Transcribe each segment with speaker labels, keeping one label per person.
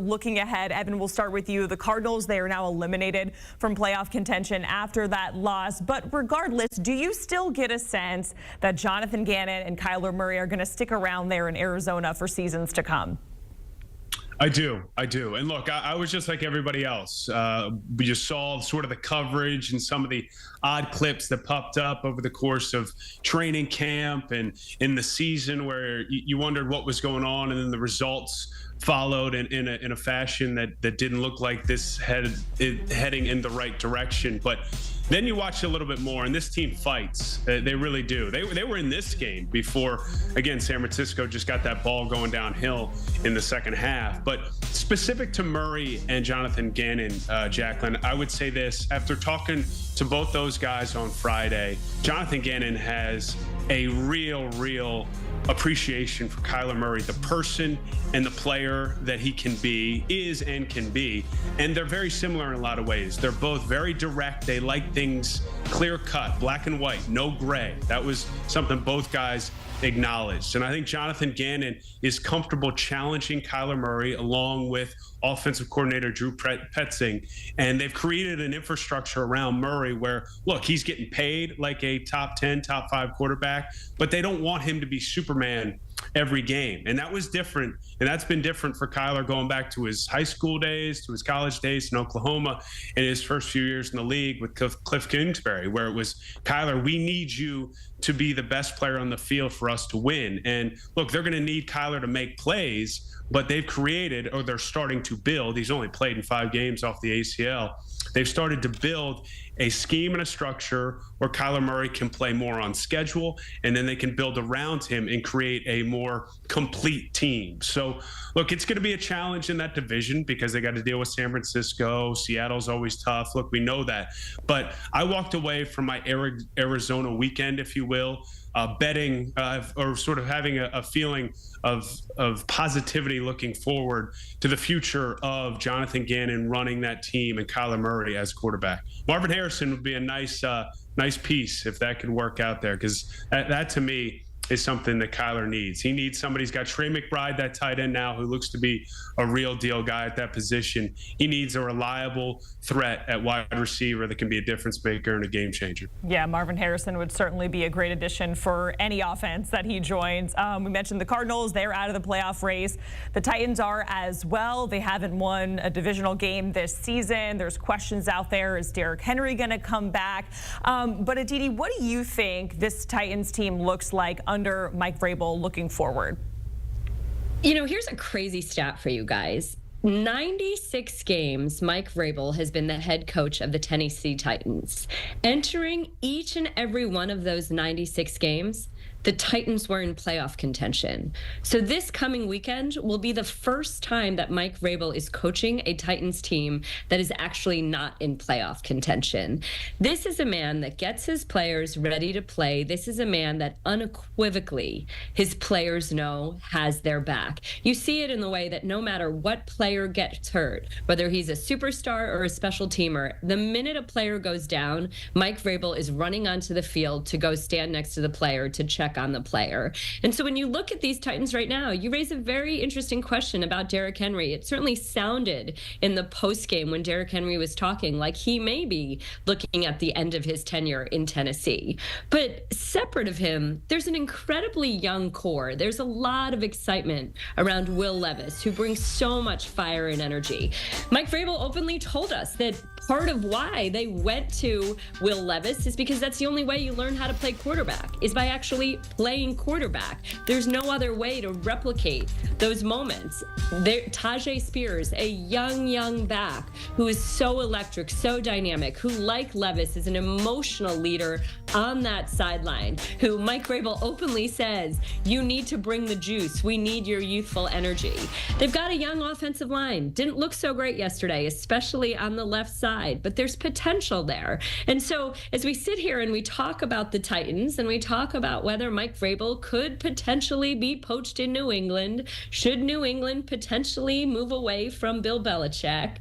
Speaker 1: looking ahead, Evan, we'll start with you. The Cardinals, they are now eliminated from playoff contention after that loss. But regardless, do you still get a sense that Jonathan Gannon and Kyler Murray are going to stick around there in Arizona for seasons to come?
Speaker 2: I do. And look, I was just like everybody else. We just saw sort of the coverage and some of the odd clips that popped up over the course of training camp and in the season where you wondered what was going on, and then the results followed in a fashion that didn't look like this heading in the right direction. But then you watch a little bit more, and this team fights. They really do. They were in this game before, again, San Francisco just got that ball going downhill in the second half. But specific to Murray and Jonathan Gannon, Jacqueline, I would say this. After talking to both those guys on Friday, Jonathan Gannon has a real appreciation for Kyler Murray, the person and the player that he is and can be. And they're very similar in a lot of ways. They're both very direct. They like things clear cut, black and white, no gray. That was something both guys acknowledged. And I think Jonathan Gannon is comfortable challenging Kyler Murray along with offensive coordinator Drew Petzing. And they've created an infrastructure around Murray where, look, he's getting paid like a top 10, top 5 quarterback, but they don't want him to be Superman every game. And that was different. And that's been different for Kyler going back to his high school days, to his college days in Oklahoma, and his first few years in the league with Cliff Kingsbury, where it was, Kyler, we need you to be the best player on the field for us to win. And look, they're going to need Kyler to make plays, but they've created, or they're starting to build, he's only played in 5 games off the ACL. They've started to build a scheme and a structure where Kyler Murray can play more on schedule, and then they can build around him and create a more complete team. So, look, it's going to be a challenge in that division because they got to deal with San Francisco. Seattle's always tough. Look, we know that. But I walked away from my Arizona weekend, if you will, betting or sort of having a feeling of positivity looking forward to the future of Jonathan Gannon running that team and Kyler Murray as quarterback. Marvin Harrison would be a nice piece if that could work out there, because that to me is something that Kyler needs. He needs somebody. He's got Trey McBride, that tight end now, who looks to be a real deal guy at that position. He needs a reliable threat at wide receiver that can be a difference maker and a game changer.
Speaker 1: Yeah, Marvin Harrison would certainly be a great addition for any offense that he joins. We mentioned the Cardinals. They're out of the playoff race. The Titans are as well. They haven't won a divisional game this season. There's questions out there. Is Derrick Henry going to come back? But Aditi, what do you think this Titans team looks like under Mike Vrabel looking forward?
Speaker 3: You know, here's a crazy stat for you guys. 96 games Mike Vrabel has been the head coach of the Tennessee Titans. Entering each and every one of those 96 games, the Titans were in playoff contention. So this coming weekend will be the first time that Mike Vrabel is coaching a Titans team that is actually not in playoff contention. This is a man that gets his players ready to play. This is a man that unequivocally his players know has their back. You see it in the way that no matter what player gets hurt, whether he's a superstar or a special teamer, the minute a player goes down, Mike Vrabel is running onto the field to go stand next to the player to check on the player. And so when you look at these Titans right now, you raise a very interesting question about Derrick Henry. It certainly sounded in the postgame when Derrick Henry was talking like he may be looking at the end of his tenure in Tennessee. But separate of him, there's an incredibly young core. There's a lot of excitement around Will Levis, who brings so much fire and energy. Mike Vrabel openly told us that part of why they went to Will Levis is because that's the only way you learn how to play quarterback, is by actually playing quarterback. There's no other way to replicate those moments. Tajay Spears, a young back who is so electric, so dynamic, who, like Levis, is an emotional leader on that sideline, who Mike Vrabel openly says, you need to bring the juice. We need your youthful energy. They've got a young offensive line. Didn't look so great yesterday, especially on the left side, but there's potential there. And so as we sit here and we talk about the Titans and we talk about whether Mike Vrabel could potentially be poached in New England, should New England potentially move away from Bill Belichick,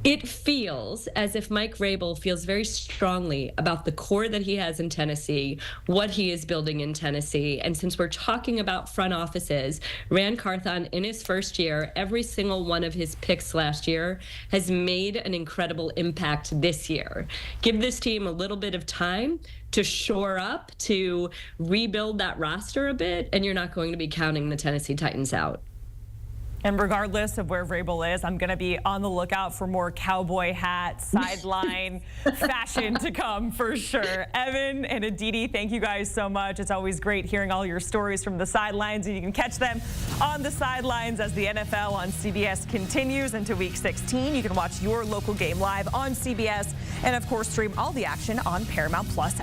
Speaker 3: It feels as if Mike Vrabel feels very strongly about the core that he has in Tennessee, what he is building in Tennessee. And since we're talking about front offices, Ran Carthon, in his first year, every single one of his picks last year has made an incredible impact this year. Give this team a little bit of time to shore up, to rebuild that roster a bit, and you're not going to be counting the Tennessee Titans out.
Speaker 1: And regardless of where Vrabel is, I'm going to be on the lookout for more cowboy hat, sideline fashion to come for sure. Evan and Aditi, thank you guys so much. It's always great hearing all your stories from the sidelines, and you can catch them on the sidelines as the NFL on CBS continues into Week 16. You can watch your local game live on CBS and, of course, stream all the action on Paramount Plus.